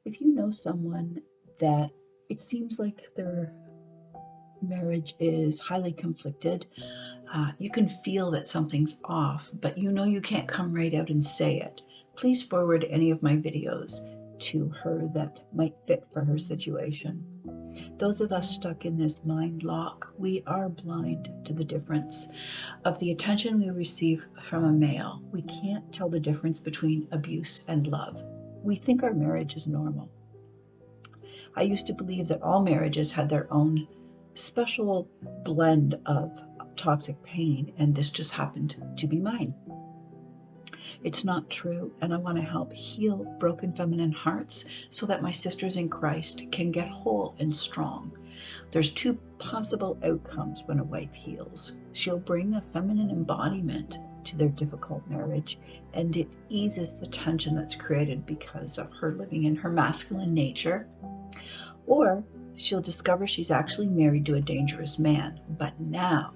If you know someone that it seems like their marriage is highly conflicted, you can feel that something's off, but you know you can't come right out and say it, please forward any of my videos to her that might fit for her situation. Those of us stuck in this mind lock, we are blind to the difference of the attention we receive from a male. We can't tell the difference between abuse and love. We think our marriage is normal. I used to believe that all marriages had their own special blend of toxic pain, and this just happened to be mine. It's not true, and I want to help heal broken feminine hearts so that my sisters in Christ can get whole and strong. There's two possible outcomes when a wife heals. She'll bring a feminine embodiment to their difficult marriage, and it eases the tension that's created because of her living in her masculine nature. Or she'll discover she's actually married to a dangerous man, but now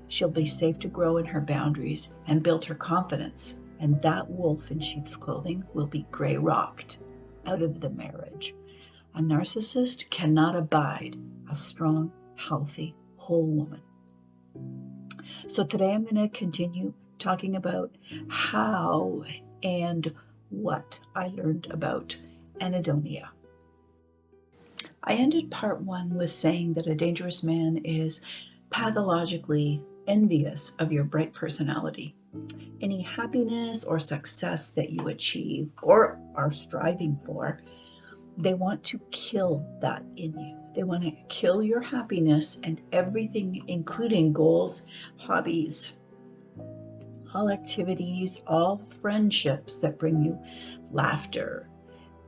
she'll be safe to grow in her boundaries and build her confidence, and that wolf in sheep's clothing will be gray rocked out of the marriage. A narcissist cannot abide a strong, healthy, whole woman. So today I'm going to continue talking about how and what I learned about anhedonia. I ended part one with saying that a dangerous man is pathologically envious of your bright personality. Any happiness or success that you achieve or are striving for, they want to kill that in you. They want to kill your happiness and everything, including goals, hobbies, all activities, all friendships that bring you laughter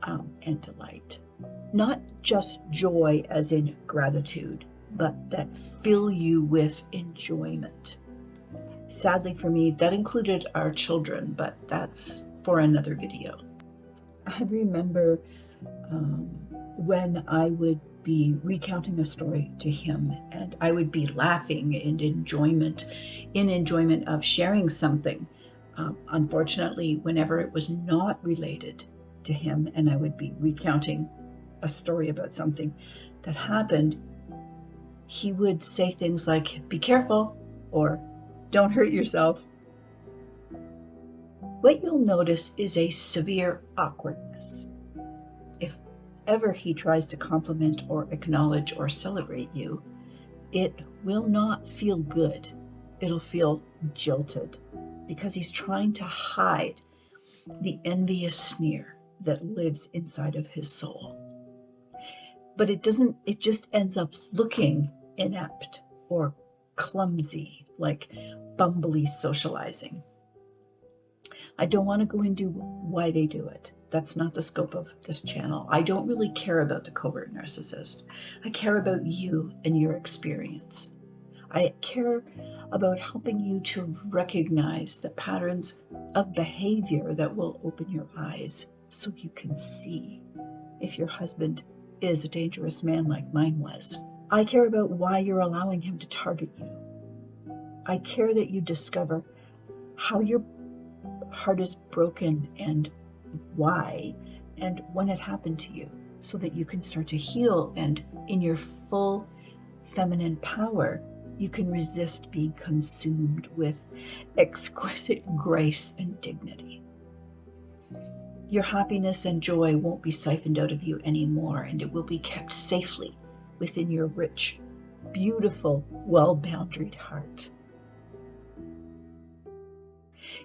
and delight. Not just joy as in gratitude, but that fill you with enjoyment. Sadly for me, that included our children, but that's for another video. I remember when I would be recounting a story to him, and I would be laughing in enjoyment of sharing something. Unfortunately, whenever it was not related to him, and I would be recounting a story about something that happened, he would say things like, "Be careful," or "Don't hurt yourself." What you'll notice is a severe awkwardness. If ever he tries to compliment or acknowledge or celebrate you, it will not feel good. It'll feel jilted because he's trying to hide the envious sneer that lives inside of his soul. But it just ends up looking inept or clumsy, like bumbly socializing. I don't want to go into why they do it. That's not the scope of this channel. I don't really care about the covert narcissist. I care about you and your experience. I care about helping you to recognize the patterns of behavior that will open your eyes so you can see if your husband is a dangerous man like mine was. I care about why you're allowing him to target you. I care that you discover how your heart is broken and why and when it happened to you, so that you can start to heal, and in your full feminine power, you can resist being consumed with exquisite grace and dignity. Your happiness and joy won't be siphoned out of you anymore, and it will be kept safely within your rich, beautiful, well-boundaried heart.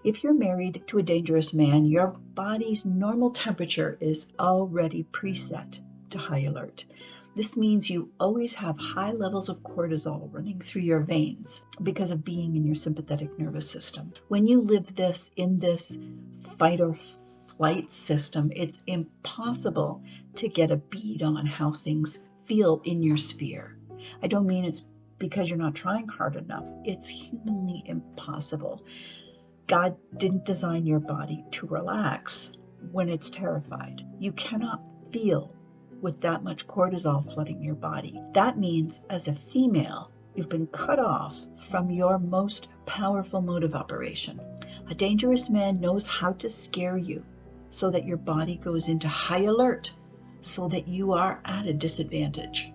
If you're married to a dangerous man, your body's normal temperature is already preset to high alert. This means you always have high levels of cortisol running through your veins because of being in your sympathetic nervous system. When you live in this fight or flight system, it's impossible to get a bead on how things feel in your sphere. I don't mean it's because you're not trying hard enough. It's humanly impossible. God didn't design your body to relax when it's terrified. You cannot feel with that much cortisol flooding your body. That means as a female, you've been cut off from your most powerful mode of operation. A dangerous man knows how to scare you so that your body goes into high alert so that you are at a disadvantage.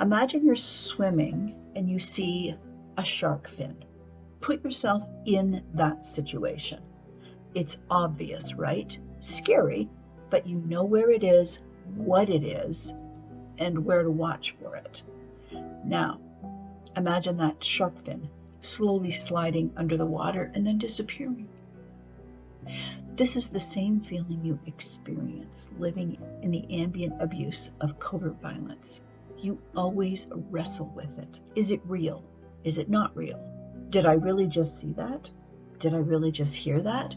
Imagine you're swimming and you see a shark fin. Put yourself in that situation. It's obvious, right? Scary, but you know where it is, what it is, and where to watch for it. Now, imagine that shark fin slowly sliding under the water and then disappearing. This is the same feeling you experience living in the ambient abuse of covert violence. You always wrestle with it. Is it real? Is it not real? Did I really just see that? Did I really just hear that?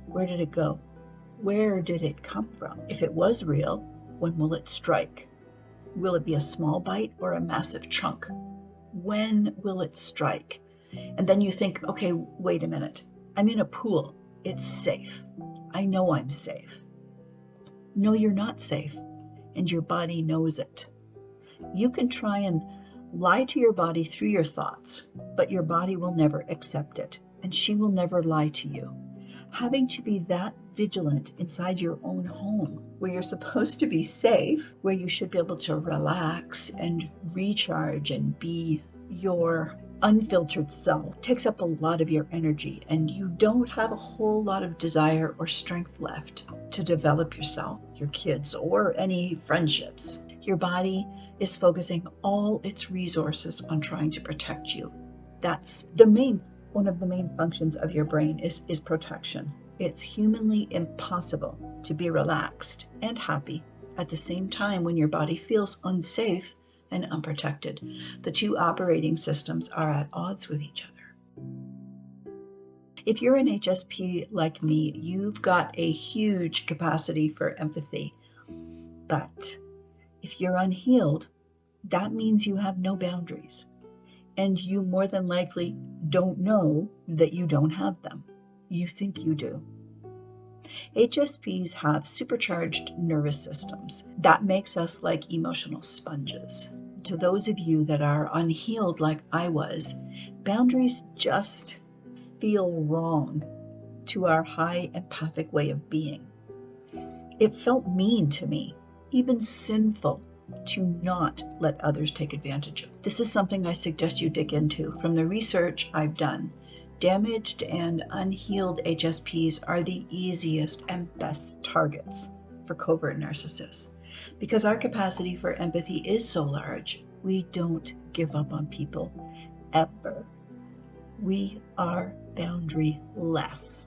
Where did it go? Where did it come from? If it was real, when will it strike? Will it be a small bite or a massive chunk? When will it strike? And then you think, okay, wait a minute. I'm in a pool. It's safe. I know I'm safe. No, you're not safe, and your body knows it. You can try and lie to your body through your thoughts, but your body will never accept it, and she will never lie to you. Having to be that vigilant inside your own home, where you're supposed to be safe, where you should be able to relax and recharge and be your unfiltered self, takes up a lot of your energy, and you don't have a whole lot of desire or strength left to develop yourself, your kids, or any friendships. Your body is focusing all its resources on trying to protect you. That's one of the main functions of your brain is protection. It's humanly impossible to be relaxed and happy at the same time when your body feels unsafe and unprotected. The two operating systems are at odds with each other. If you're an HSP like me, you've got a huge capacity for empathy. But if you're unhealed, that means you have no boundaries. And you more than likely don't know that you don't have them. You think you do. HSPs have supercharged nervous systems. That makes us like emotional sponges. To those of you that are unhealed like I was, boundaries just feel wrong to our high empathic way of being. It felt mean to me, even sinful, to not let others take advantage of. This is something I suggest you dig into. From the research I've done, damaged and unhealed HSPs are the easiest and best targets for covert narcissists. Because our capacity for empathy is so large, we don't give up on people, ever. We are boundaryless.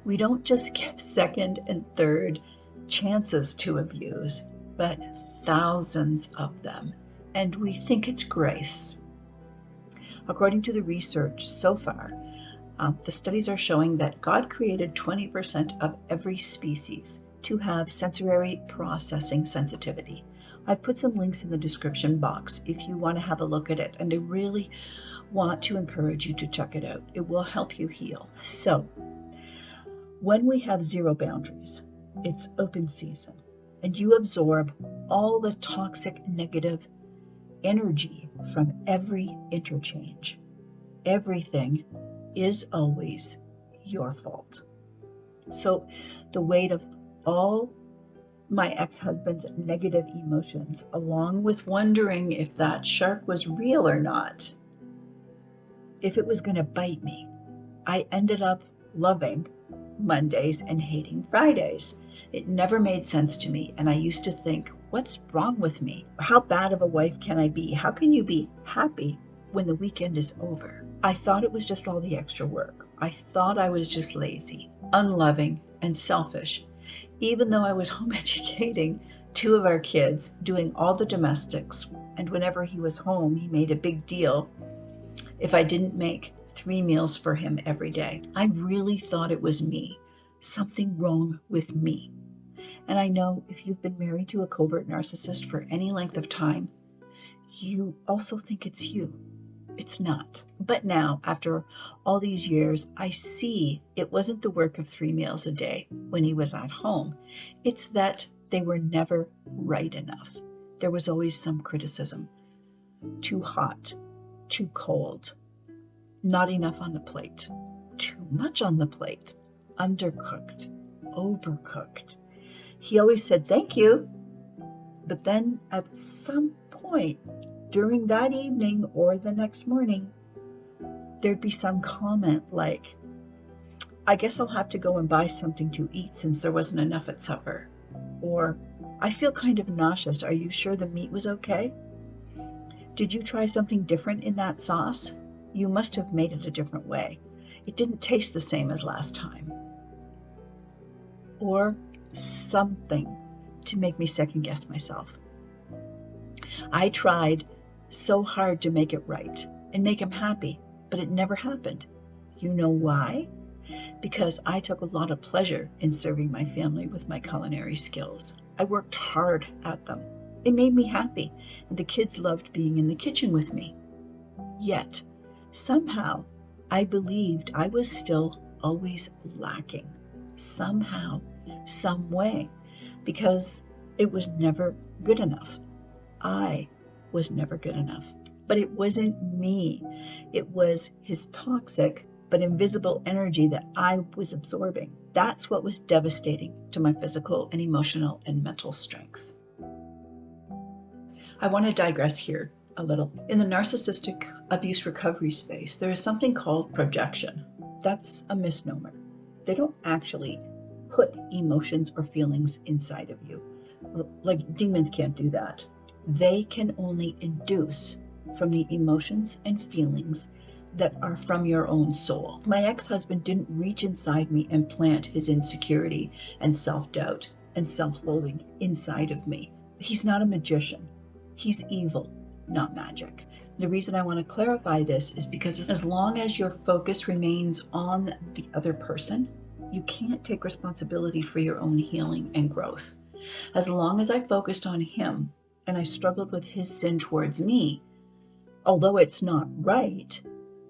We don't just give second and third chances to abuse, but thousands of them, and we think it's grace. According to the research so far, the studies are showing that God created 20% of every species to have sensory processing sensitivity. I've put some links in the description box if you want to have a look at it, and I really want to encourage you to check it out. It will help you heal. So, when we have zero boundaries, it's open season, and you absorb all the toxic negative energy from every interchange. Everything is always your fault. So the weight of all my ex-husband's negative emotions, along with wondering if that shark was real or not, if it was going to bite me, I ended up loving Mondays and hating Fridays. It never made sense to me, and I used to think, what's wrong with me? How bad of a wife can I be? How can you be happy when the weekend is over? I thought it was just all the extra work. I thought I was just lazy, unloving, and selfish, even though I was home educating two of our kids, doing all the domestics, and whenever he was home, he made a big deal if I didn't make 3 meals for him every day. I really thought it was me, something wrong with me. And I know if you've been married to a covert narcissist for any length of time, you also think it's you. It's not. But now, after all these years, I see it wasn't the work of 3 meals a day when he was at home. It's that they were never right enough. There was always some criticism. Too hot, too cold, not enough on the plate, too much on the plate, undercooked, overcooked. He always said, "Thank you." But then at some point during that evening or the next morning, there'd be some comment like, "I guess I'll have to go and buy something to eat since there wasn't enough at supper." Or, "I feel kind of nauseous. Are you sure the meat was okay? Did you try something different in that sauce? You must have made it a different way. It didn't taste the same as last time." Or something to make me second guess myself. I tried so hard to make it right and make him happy, but it never happened. You know why? Because I took a lot of pleasure in serving my family with my culinary skills. I worked hard at them. It made me happy, and the kids loved being in the kitchen with me. Yet, somehow, I believed I was still always lacking. Somehow, some way, because it was never good enough. I was never good enough. But it wasn't me. It was his toxic but invisible energy that I was absorbing. That's what was devastating to my physical and emotional and mental strength. I want to digress here a little. In the narcissistic abuse recovery space, there is something called projection. That's a misnomer. They don't actually put emotions or feelings inside of you. Like demons can't do that. They can only induce from the emotions and feelings that are from your own soul. My ex-husband didn't reach inside me and plant his insecurity and self-doubt and self-loathing inside of me. He's not a magician. He's evil, not magic. The reason I want to clarify this is because as long as your focus remains on the other person, you can't take responsibility for your own healing and growth. As long as I focused on him and I struggled with his sin towards me, although it's not right,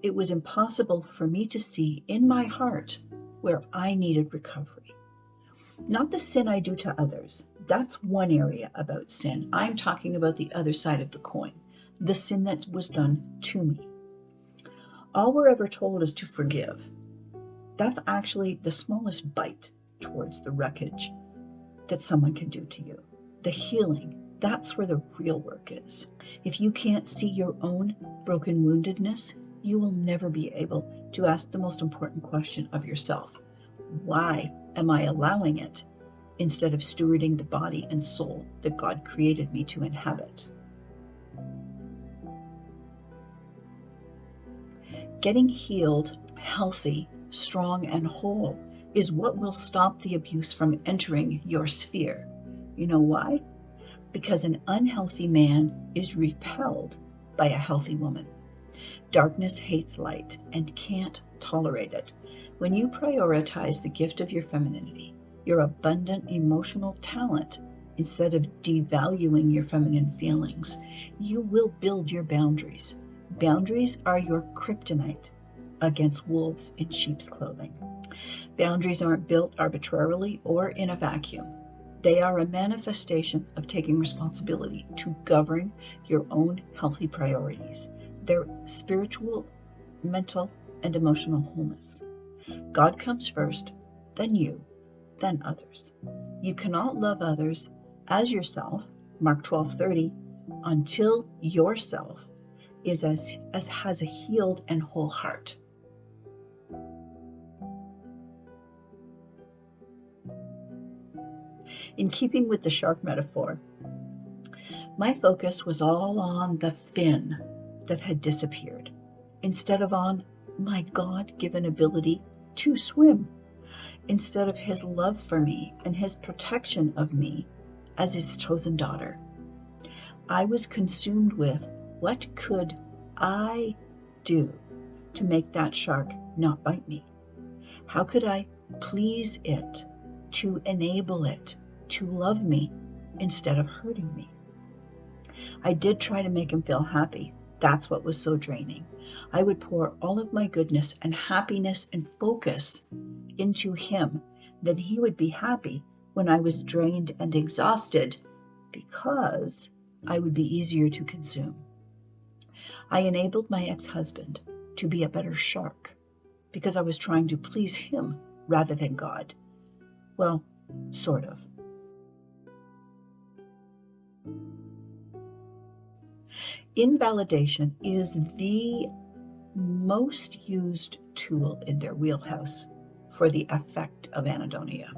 it was impossible for me to see in my heart where I needed recovery. Not the sin I do to others. That's one area about sin. I'm talking about the other side of the coin, the sin that was done to me. All we're ever told is to forgive. That's actually the smallest bite towards the wreckage that someone can do to you. The healing, that's where the real work is. If you can't see your own broken woundedness, you will never be able to ask the most important question of yourself. Why am I allowing it instead of stewarding the body and soul that God created me to inhabit? Getting healed, healthy, strong, and whole is what will stop the abuse from entering your sphere. You know why? Because an unhealthy man is repelled by a healthy woman. Darkness hates light and can't tolerate it. When you prioritize the gift of your femininity, your abundant emotional talent, instead of devaluing your feminine feelings, you will build your boundaries. Boundaries are your kryptonite against wolves in sheep's clothing. Boundaries aren't built arbitrarily or in a vacuum. They are a manifestation of taking responsibility to govern your own healthy priorities, their spiritual, mental, and emotional wholeness. God comes first, then you, then others. You cannot love others as yourself, Mark 12:30, until yourself is as has a healed and whole heart. In keeping with the shark metaphor, my focus was all on the fin that had disappeared, instead of on my God-given ability to swim, instead of his love for me and his protection of me as his chosen daughter. I was consumed with what could I do to make that shark not bite me? How could I please it, to enable it to love me instead of hurting me? I did try to make him feel happy. That's what was so draining. I would pour all of my goodness and happiness and focus into him. Then he would be happy when I was drained and exhausted, because I would be easier to consume. I enabled my ex-husband to be a better shark because I was trying to please him rather than God. Well, sort of. Invalidation is the most used tool in their wheelhouse for the effect of anhedonia.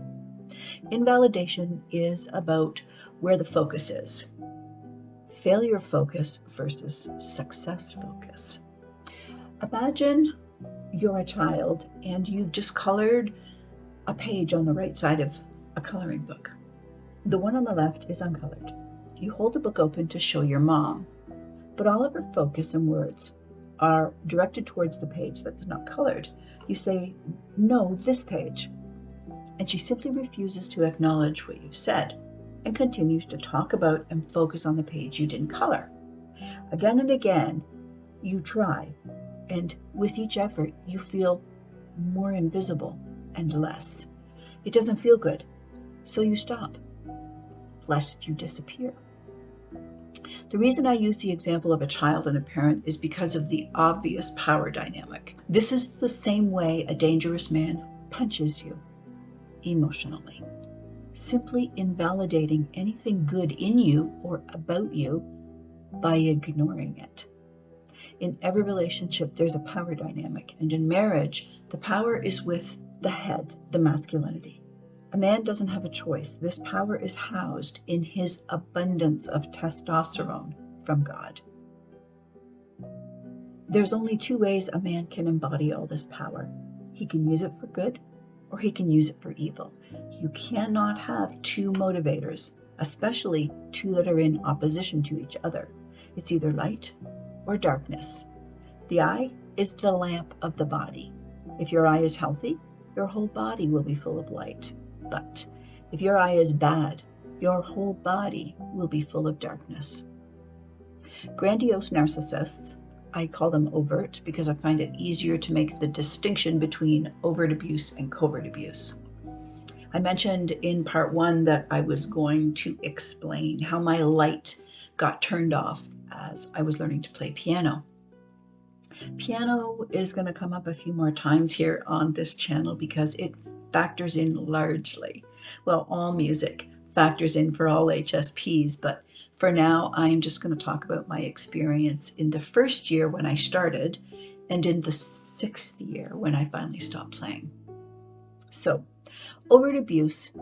Invalidation is about where the focus is. Failure focus versus success focus. Imagine you're a child and you've just colored a page on the right side of a coloring book. The one on the left is uncolored. You hold the book open to show your mom, but all of her focus and words are directed towards the page that's not colored. You say, "No, this page." And she simply refuses to acknowledge what you've said and continues to talk about and focus on the page you didn't color. Again and again, you try, and with each effort, you feel more invisible and less. It doesn't feel good, so you stop, lest you disappear. The reason I use the example of a child and a parent is because of the obvious power dynamic. This is the same way a dangerous man punches you emotionally, simply invalidating anything good in you or about you by ignoring it. In every relationship, there's a power dynamic, and in marriage, the power is with the head, the masculinity. A man doesn't have a choice. This power is housed in his abundance of testosterone from God. There's only two ways a man can embody all this power. He can use it for good, or he can use it for evil. You cannot have two motivators, especially two that are in opposition to each other. It's either light or darkness. The eye is the lamp of the body. If your eye is healthy, your whole body will be full of light. But if your eye is bad, your whole body will be full of darkness. Grandiose narcissists, I call them overt because I find it easier to make the distinction between overt abuse and covert abuse. I mentioned in part 1 that I was going to explain how my light got turned off as I was learning to play piano. Piano is going to come up a few more times here on this channel because it factors in largely. Well, all music factors in for all HSPs, but for now, I'm just going to talk about my experience in the first year when I started and in the 6th year when I finally stopped playing. So, overt abuse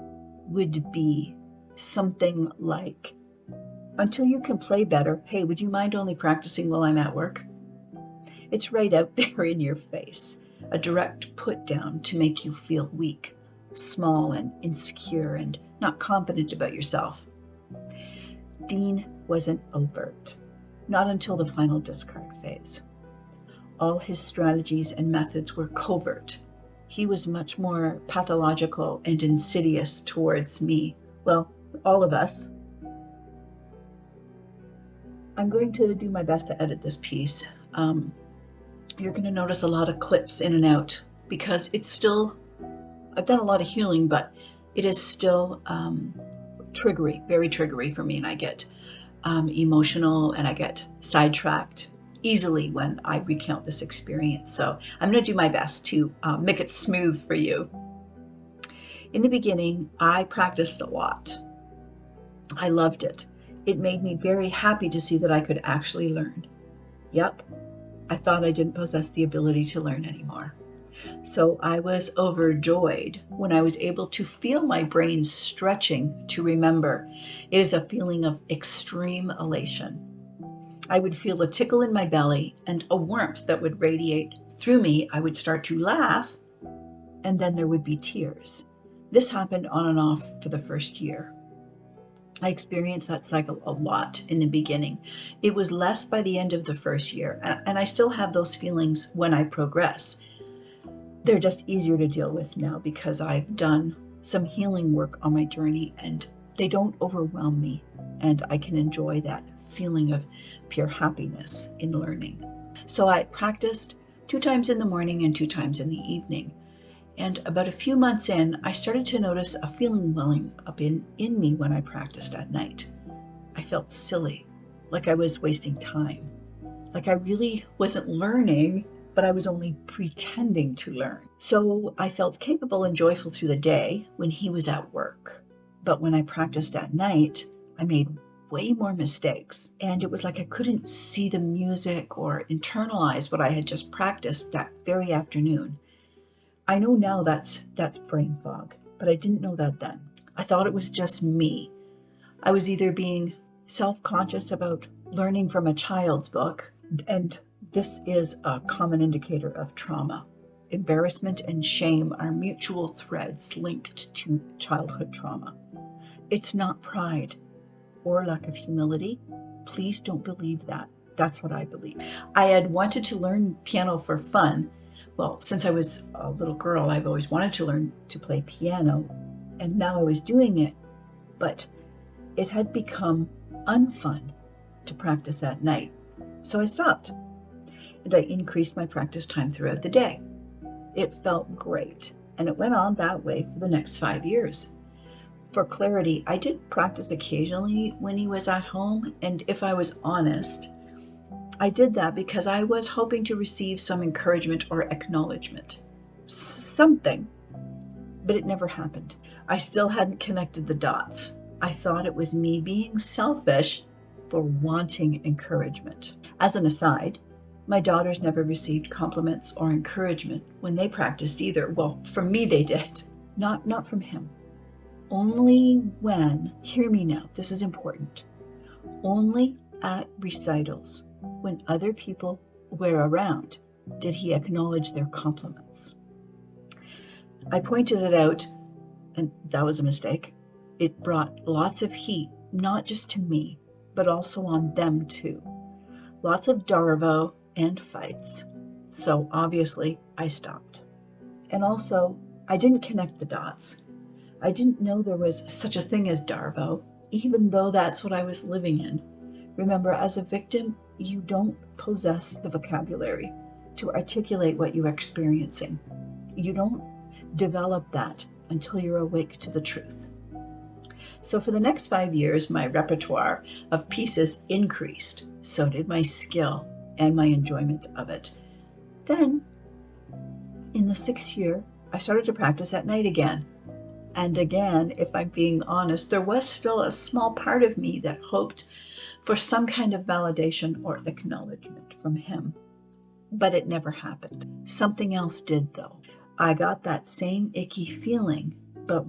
would be something like, until you can play better, hey, would you mind only practicing while I'm at work? It's right out there in your face, a direct put down to make you feel weak, small and insecure and not confident about yourself. Dean wasn't overt, not until the final discard phase. All his strategies and methods were covert. He was much more pathological and insidious towards me. Well, all of us. I'm going to do my best to edit this piece. You're going to notice a lot of clips in and out because it's still, I've done a lot of healing, but it is still triggery, very triggery for me, and I get emotional and I get sidetracked easily when I recount this experience. So I'm going to do my best to make it smooth for you. In the beginning, I practiced a lot. I loved it. It made me very happy to see that I could actually learn. Yep, I thought I didn't possess the ability to learn anymore. So I was overjoyed when I was able to feel my brain stretching to remember. It is a feeling of extreme elation. I would feel a tickle in my belly and a warmth that would radiate through me. I would start to laugh, and then there would be tears. This happened on and off for the first year. I experienced that cycle a lot in the beginning. It was less by the end of the first year, and I still have those feelings when I progress. They're just easier to deal with now because I've done some healing work on my journey and they don't overwhelm me, and I can enjoy that feeling of pure happiness in learning. So I practiced 2 times in the morning and 2 times in the evening. And about a few months in, I started to notice a feeling welling up in me when I practiced at night. I felt silly, like I was wasting time, like I really wasn't learning, but I was only pretending to learn. So I felt capable and joyful through the day when he was at work. But when I practiced at night, I made way more mistakes. And it was like I couldn't see the music or internalize what I had just practiced that very afternoon. I know now that's brain fog, but I didn't know that then. I thought it was just me. I was either being self-conscious about learning from a child's book, and this is a common indicator of trauma. Embarrassment and shame are mutual threads linked to childhood trauma. It's not pride or lack of humility. Please don't believe that. That's what I believe. I had wanted to learn piano for fun. Well, since I was a little girl, I've always wanted to learn to play piano, and now I was doing it, but it had become unfun to practice at night. So I stopped, and I increased my practice time throughout the day. It felt great, and it went on that way for the next 5 years. For clarity, I did practice occasionally when he was at home, and if I was honest, I did that because I was hoping to receive some encouragement or acknowledgement. Something, but it never happened. I still hadn't connected the dots. I thought it was me being selfish for wanting encouragement. As an aside, my daughters never received compliments or encouragement when they practiced either. Well, from me they did, not from him. Only when, hear me now, this is important, only at recitals, when other people were around, did he acknowledge their compliments. I pointed it out, and that was a mistake. It brought lots of heat, not just to me, but also on them too. Lots of darvo and fights. So obviously I stopped. And also, I didn't connect the dots. I didn't know there was such a thing as darvo, even though that's what I was living in. Remember, as a victim, you don't possess the vocabulary to articulate what you're experiencing. You don't develop that until you're awake to the truth. So for the next 5 years, my repertoire of pieces increased. So did my skill and my enjoyment of it. Then, in the 6th year, I started to practice at night again. And again, if I'm being honest, there was still a small part of me that hoped for some kind of validation or acknowledgement from him. But it never happened. Something else did, though. I got that same icky feeling, but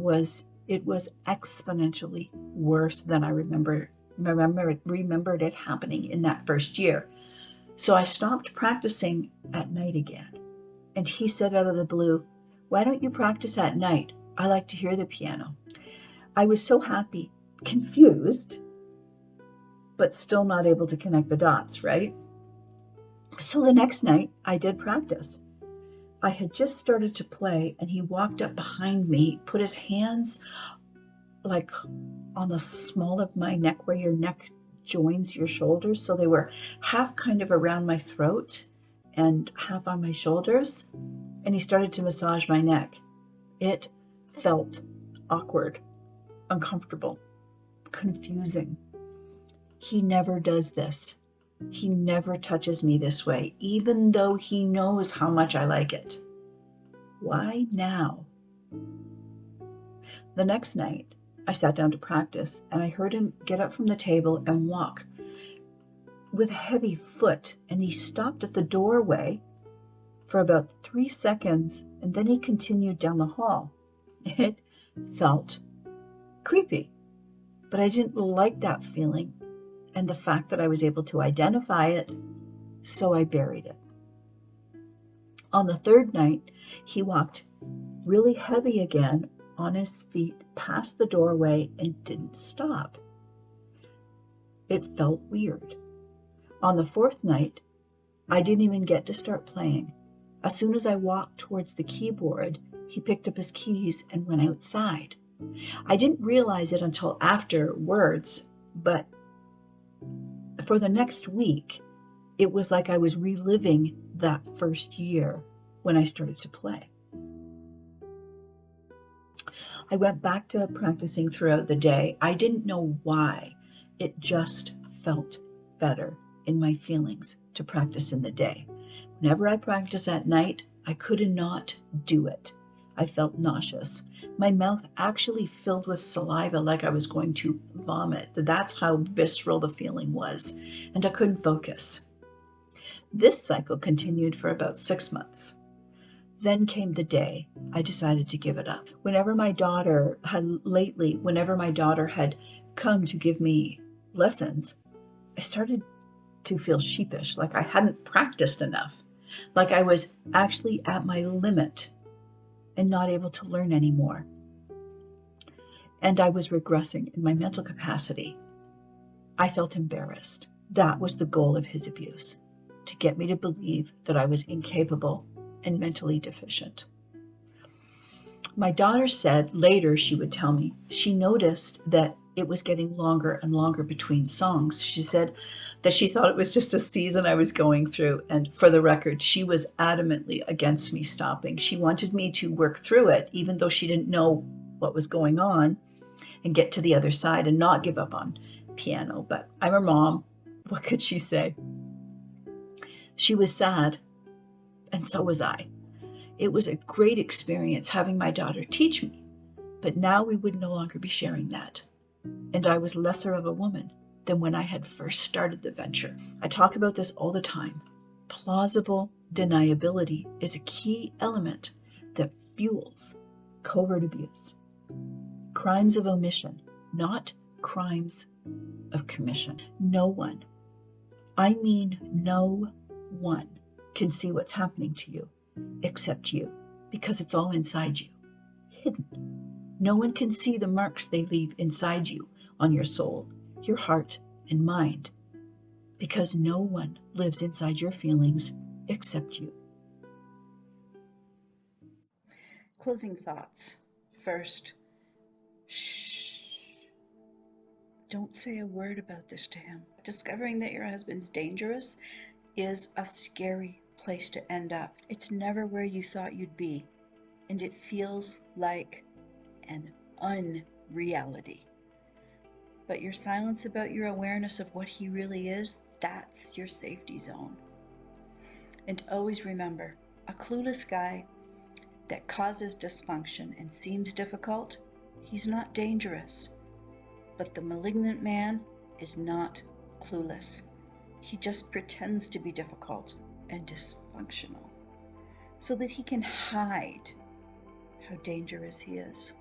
it was exponentially worse than I remembered it happening in that first year. So I stopped practicing at night again. And he said out of the blue, "Why don't you practice at night? I like to hear the piano." I was so happy, confused, but still not able to connect the dots, right? So the next night, I did practice. I had just started to play, and he walked up behind me, put his hands like on the small of my neck where your neck joins your shoulders. So they were half kind of around my throat and half on my shoulders. And he started to massage my neck. It felt awkward, uncomfortable, confusing. He never does this. He never touches me this way, even though he knows how much I like it. Why now? The next night, I sat down to practice, and I heard him get up from the table and walk with a heavy foot, and he stopped at the doorway for about 3 seconds, and then he continued down the hall. It felt creepy, but I didn't like that feeling and the fact that I was able to identify it, so I buried it. On the 3rd night, he walked really heavy again on his feet past the doorway and didn't stop. It felt weird. On the 4th night, I didn't even get to start playing. As soon as I walked towards the keyboard, he picked up his keys and went outside. I didn't realize it until afterwards, but for the next week, it was like I was reliving that first year when I started to play. I went back to practicing throughout the day. I didn't know why. It just felt better in my feelings to practice in the day. Whenever I practice at night, I could not do it. I felt nauseous. My mouth actually filled with saliva like I was going to vomit. That's how visceral the feeling was, and I couldn't focus. This cycle continued for about 6 months. Then came the day I decided to give it up. Whenever my daughter had come to give me lessons, I started to feel sheepish, like I hadn't practiced enough, like I was actually at my limit and not able to learn anymore. And I was regressing in my mental capacity. I felt embarrassed. That was the goal of his abuse, to get me to believe that I was incapable and mentally deficient. My daughter said later, she would tell me, she noticed that it was getting longer and longer between songs. She said that she thought it was just a season I was going through. And for the record, she was adamantly against me stopping. She wanted me to work through it, even though she didn't know what was going on, and get to the other side and not give up on piano. But I'm her mom. What could she say? She was sad, and so was I. It was a great experience having my daughter teach me, but now we would no longer be sharing that. And I was lesser of a woman than when I had first started the venture. I talk about this all the time. Plausible deniability is a key element that fuels covert abuse. Crimes of omission, not crimes of commission. No one, I mean no one, can see what's happening to you except you, because it's all inside you, hidden. No one can see the marks they leave inside you on your soul, your heart, and mind, because no one lives inside your feelings except you. Closing thoughts. First, shh. Don't say a word about this to him. Discovering that your husband's dangerous is a scary place to end up. It's never where you thought you'd be, and it feels like an unreality. But your silence about your awareness of what he really is, that's your safety zone. And always remember, a clueless guy that causes dysfunction and seems difficult, he's not dangerous. But the malignant man is not clueless. He just pretends to be difficult and dysfunctional so that he can hide how dangerous he is.